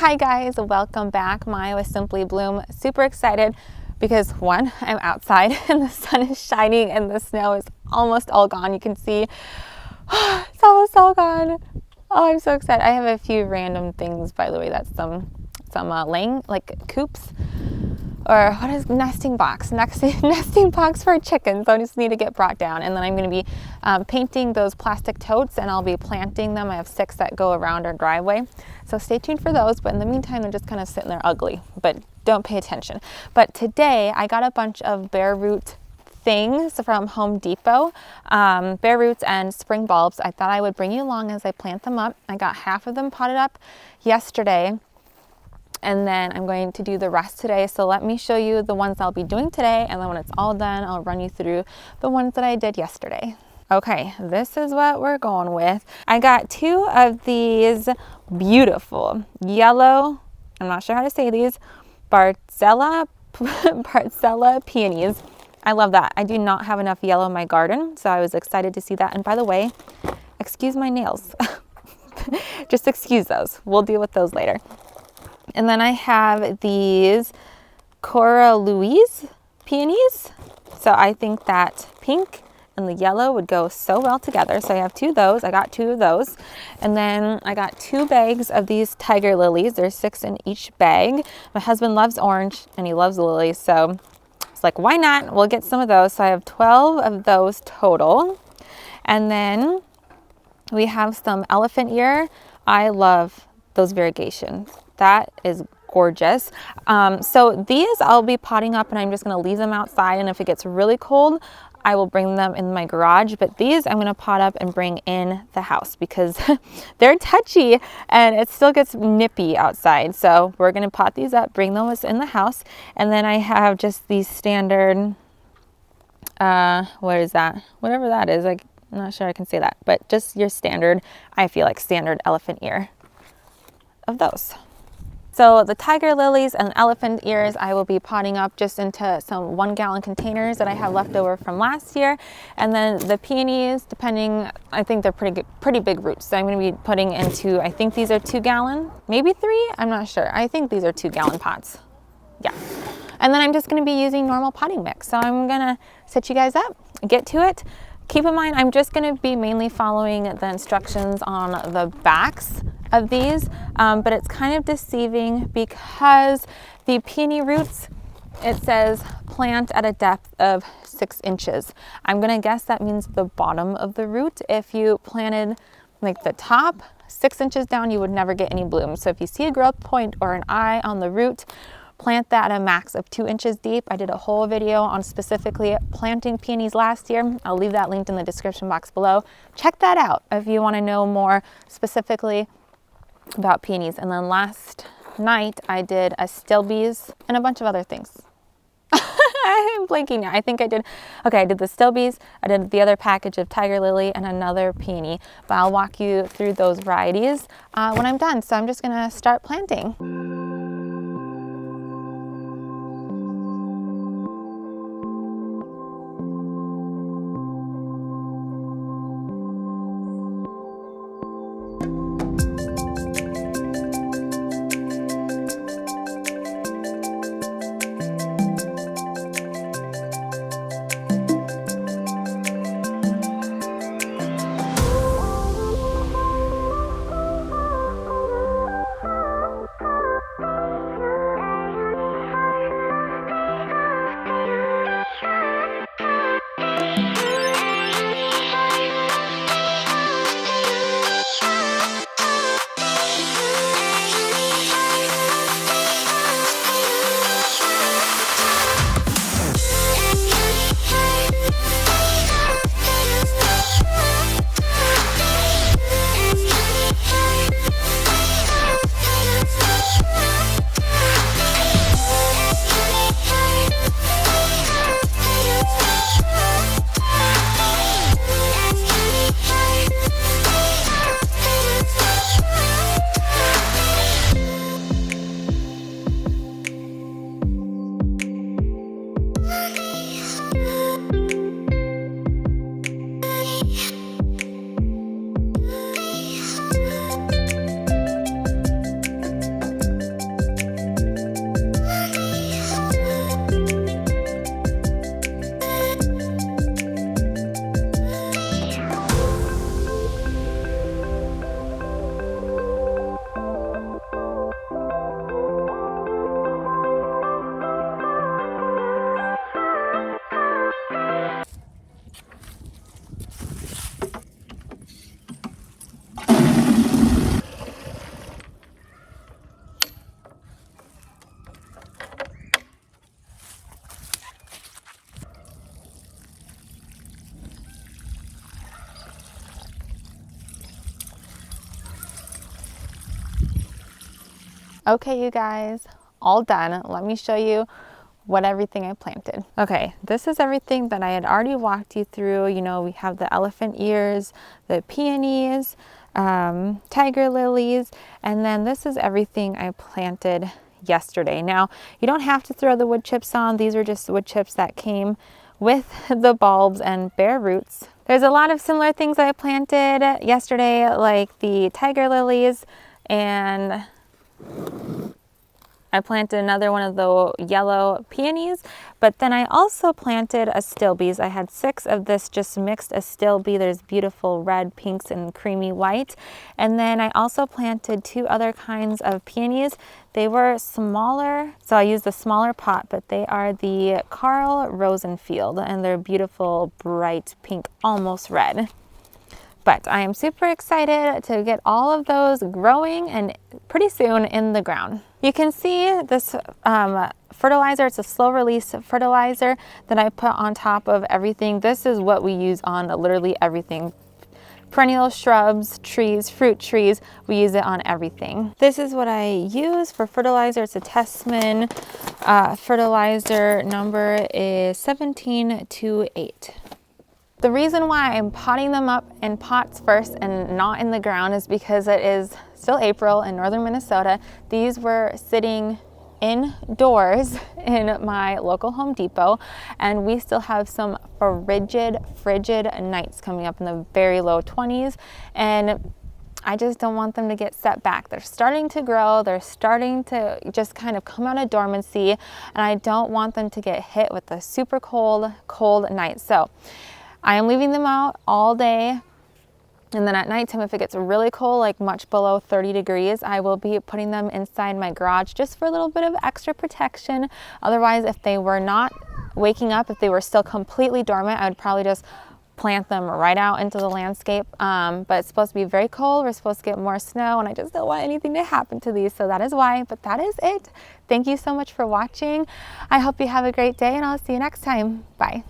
Hi guys, welcome back. Maya with Simply Bloom. Super excited because one, I'm outside and the sun is shining and the snow is almost all gone. You can see it's almost all gone. Oh, I'm so excited. I have a few random things, by the way. That's some laying, like coops, or what is nesting box? Nesting box for chickens. So I just need to get brought down. And then I'm going to be painting those plastic totes and I'll be planting them. I have 6 that go around our driveway. So stay tuned for those. But in the meantime, they're just kind of sitting there ugly, but don't pay attention. But today I got a bunch of bare root things from Home Depot, bare roots and spring bulbs. I thought I would bring you along as I plant them up. I got half of them potted up yesterday, and then I'm going to do the rest today. So let me show you the ones I'll be doing today, and then when it's all done, I'll run you through the ones that I did yesterday. Okay, this is what we're going with. I got 2 of these beautiful yellow, I'm not sure how to say these, Barcella Peonies. I love that. I do not have enough yellow in my garden, so I was excited to see that. And by the way, excuse my nails. Just excuse those. We'll deal with those later. And then I have these Lilies peonies. So I think that pink and the yellow would go so well together. So I have 2 of those. I got 2 of those. And then I got 2 bags of these tiger lilies. There's 6 in each bag. My husband loves orange and he loves lilies. So it's like, why not? We'll get some of those. So I have 12 of those total. And then we have some elephant ear. I love those variegations. That is gorgeous. So these I'll be potting up and I'm just going to leave them outside. And if it gets really cold, I will bring them in my garage. But these I'm going to pot up and bring in the house because they're touchy and it still gets nippy outside. So we're going to pot these up, bring those in the house. And then I have just these standard, what is that? Whatever that is. I'm not sure I can say that, but just your standard, I feel like standard elephant ear of those. So the tiger lilies and elephant ears I will be potting up just into some 1-gallon containers that I have left over from last year. And then the peonies, depending, I think they're pretty big roots. So I'm going to be putting into, I think these are 2-gallon, maybe 3, I'm not sure. I think these are 2-gallon pots. Yeah. And then I'm just going to be using normal potting mix. So I'm going to set you guys up, get to it. Keep in mind, I'm just going to be mainly following the instructions on the backs of these, but it's kind of deceiving because the peony roots, it says plant at a depth of 6 inches. I'm going to guess that means the bottom of the root. If you planted like the top 6 inches down, you would never get any bloom. So if you see a growth point or an eye on the root, plant that at a max of 2 inches deep. I did a whole video on specifically planting peonies last year. I'll leave that linked in the description box below. Check that out if you want to know more specifically about peonies. And then last night I did Astilbies and a bunch of other things. I'm blanking now. I think I did the Astilbies, I did the other package of tiger lily and another peony, but I'll walk you through those varieties when I'm done. So I'm just going to start planting. Okay, you guys, all done. Let me show you what everything I planted. Okay, this is everything that I had already walked you through. You know, we have the elephant ears, the peonies, tiger lilies, and then this is everything I planted yesterday. Now, you don't have to throw the wood chips on. These are just wood chips that came with the bulbs and bare roots. There's a lot of similar things I planted yesterday, like the tiger lilies, and I planted another one of the yellow peonies, but then I also planted Astilbies. I had 6 of this just mixed Astilbe. There's beautiful red, pinks, and creamy white. And then I also planted 2 other kinds of peonies. They were smaller, so I used a smaller pot, but they are the Carl Rosenfield, and they're beautiful, bright pink, almost red. But I am super excited to get all of those growing and pretty soon in the ground. You can see this fertilizer. It's a slow release fertilizer that I put on top of everything. This is what we use on literally everything. Perennial shrubs, trees, fruit trees, we use it on everything. This is what I use for fertilizer. It's a Testman fertilizer. Number is 1728. The reason why I'm potting them up in pots first and not in the ground is because it is still April in northern Minnesota. These were sitting indoors in my local Home Depot, and we still have some frigid nights coming up in the very low 20s, and I just don't want them to get set back. They're starting to grow, they're starting to just kind of come out of dormancy, and I don't want them to get hit with a super cold night. So I am leaving them out all day, and then at nighttime, if it gets really cold, like much below 30 degrees, I will be putting them inside my garage just for a little bit of extra protection. Otherwise, if they were not waking up, if they were still completely dormant, I would probably just plant them right out into the landscape. But it's supposed to be very cold. We're supposed to get more snow, and I just don't want anything to happen to these. So that is why, but that is it. Thank you so much for watching. I hope you have a great day, and I'll see you next time. Bye.